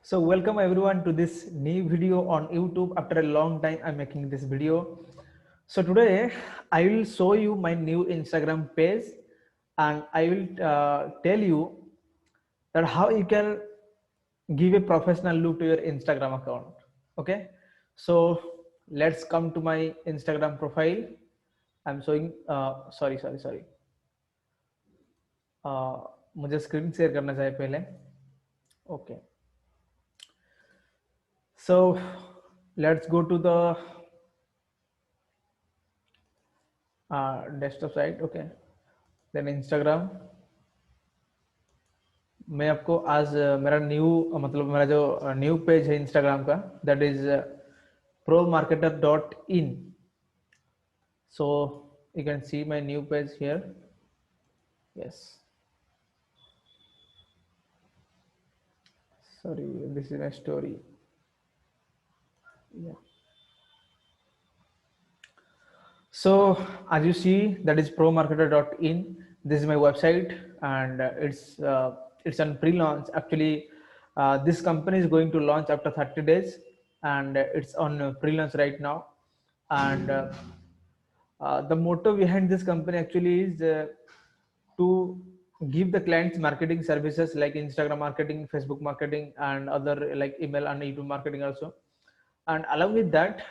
So welcome everyone to this new video on YouTube. After a long time, I'm making this video. So today I will show you my new Instagram page, and I will tell you that how you can give a professional look to your Instagram account. Okay, so let's come to my Instagram profile. I'm showing. Sorry. मुझे screen share करना चाहिए पहले. Okay, so let's go to the desktop site. Okay, then Instagram. मैं आपको आज मेरा new मतलब मेरा जो न्यू पेज है इंस्टाग्राम का, that is promarketer.in. So you can see my new page here. Yes, sorry, this is my story. Yeah, so as you see, that is promarketer.in. This is my website, and it's on pre-launch. Actually, this company is going to launch after 30 days, and it's on pre-launch right now. And the motto behind this company actually is to give the clients marketing services like Instagram marketing, Facebook marketing, and other like email and YouTube marketing also. And along with that,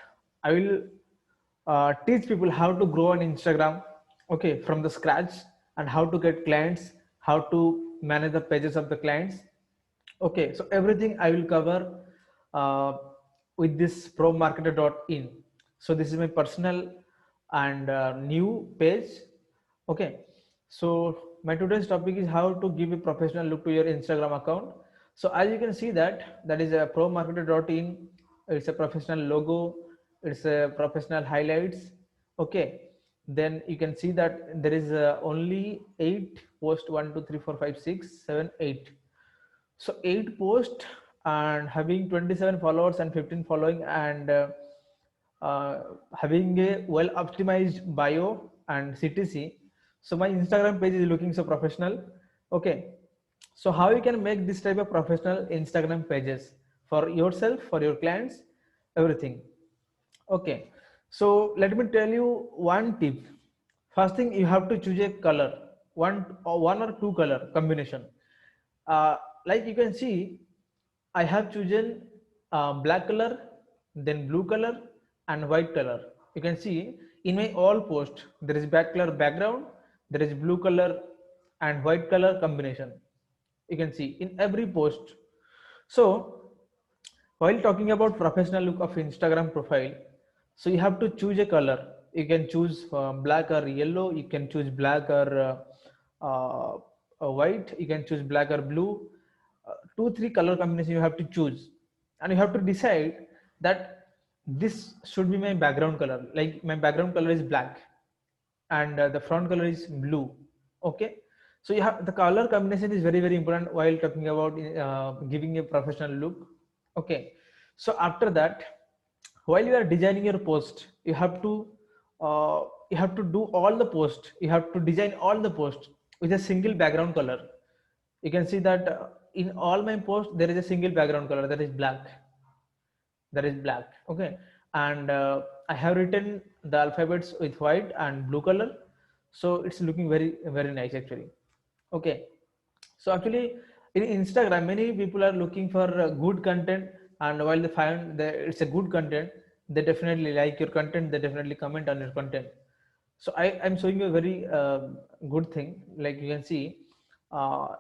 I will teach people how to grow on Instagram, okay, from the scratch, and how to get clients, how to manage the pages of the clients. Okay, so everything I will cover uh, with this promarketer.in. So this is my personal and new page. Okay, so my today's topic is how to give a professional look to your Instagram account. So as you can see that is a promarketer.in. It's a professional logo, it's a professional highlights. Okay, then you can see that there is only 8 post, 1 2 3 4 5 6 7 8. So 8 posts and having 27 followers and 15 following, and having a well optimized bio and CTC. So my Instagram page is looking so professional. Okay, so how you can make this type of professional Instagram pages for yourself, for your clients, everything. Okay, so let me tell you one tip. First thing, you have to choose a color, one or two color combination. Uh, like you can see, I have chosen black color, then blue color, and white color. You can see in my all post there is black color background, there is blue color and white color combination. You can see in every post. So while talking about professional look of Instagram profile, so you have to choose a color. You can choose black or yellow. You can choose black or white. You can choose black or blue. Two, three color combination you have to choose, and you have to decide that this should be my background color. Like my background color is black, and the front color is blue. Okay, so you have the color combination is very important while talking about giving a professional look. Okay, so after that, while you are designing your post, you have to do all the post, you have to design all the post with a single background color. You can see that in all my posts there is a single background color, that is black. That is black. Okay, and I have written the alphabets with white and blue color, so it's looking very nice actually. Okay, so actually in Instagram many people are looking for good content, and while they find that it's a good content, they definitely like your content, they definitely comment on your content. So I'm showing you a very good thing. Like you can see,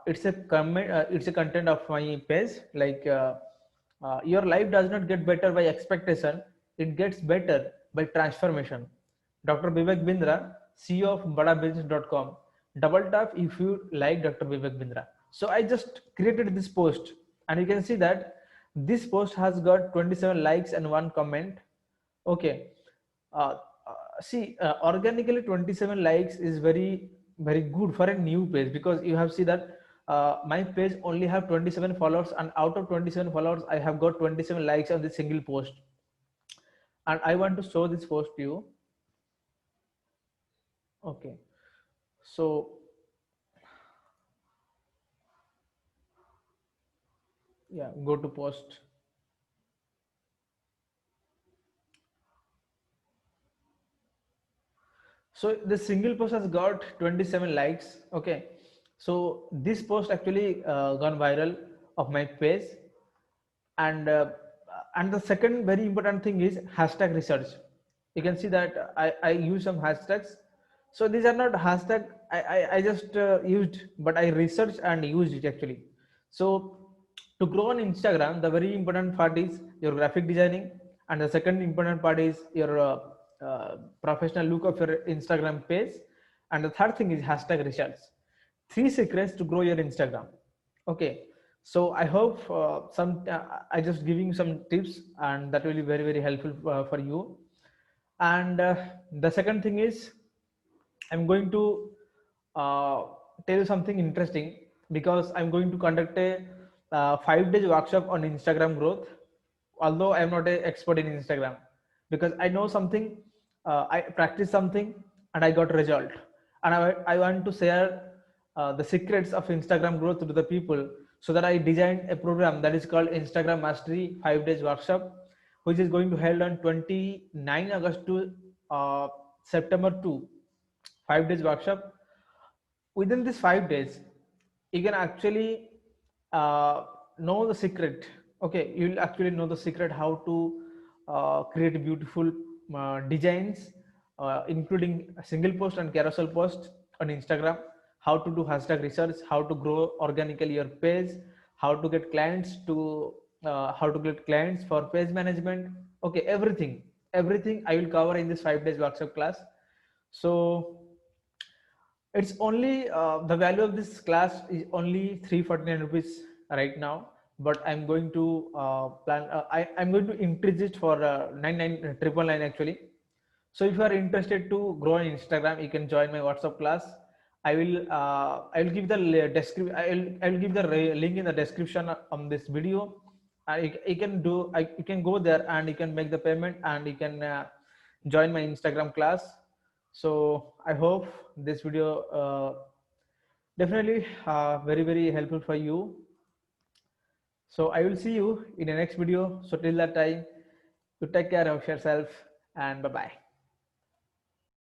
it's a comment, it's a content of my page. Like your life does not get better by expectation, it gets better by transformation. Dr. Vivek Bindra, CEO of badabusiness.com. Double tap if you like Dr. Vivek Bindra. So I just created this post, and you can see that this post has got 27 likes and one comment. Okay, uh, see, organically 27 likes is very good for a new page, because you have see that my page only have 27 followers, and out of 27 followers I have got 27 likes on this single post. And I want to show this post to you. Okay, so Yeah, go to post. So the single post has got 27 likes. Okay, so this post actually gone viral of my page, and the second very important thing is hashtag research. You can see that I use some hashtags. So these are not hashtag I just used, but I researched and used it actually. So to grow on Instagram, the very important part is your graphic designing, and the second important part is your professional look of your Instagram page, and the third thing is hashtag research. Three secrets to grow your Instagram. Okay, so I hope I just giving some tips, and that will be very very helpful for you. And the second thing is, I'm going to uh, tell you something interesting, because I'm going to conduct a 5 days workshop on Instagram growth. Although I am not an expert in Instagram, because I know something, I practice something, and I got result, and I want to share the secrets of Instagram growth to the people. So that I designed a program that is called Instagram Mastery 5 days workshop, which is going to held on 29 August to September 2. 5 days workshop. Within these 5 days, you can actually know the secret. Okay, you'll actually know the secret how to create beautiful designs, including a single post and carousel post on Instagram, how to do hashtag research, how to grow organically your page, how to get clients to how to get clients for page management. Okay, everything I will cover in this 5 days workshop class. So it's only the value of this class is only 349 rupees right now, but I'm going to I'm going to increase it for 999 actually. So if you are interested to grow on Instagram, you can join my WhatsApp class. I will give the description. I will give the link in the description on this video. You can you can go there and you can make the payment, and you can join my Instagram class. So I hope this video definitely very very helpful for you. So I will see you in the next video. So till that time, you take care of yourself, and bye bye.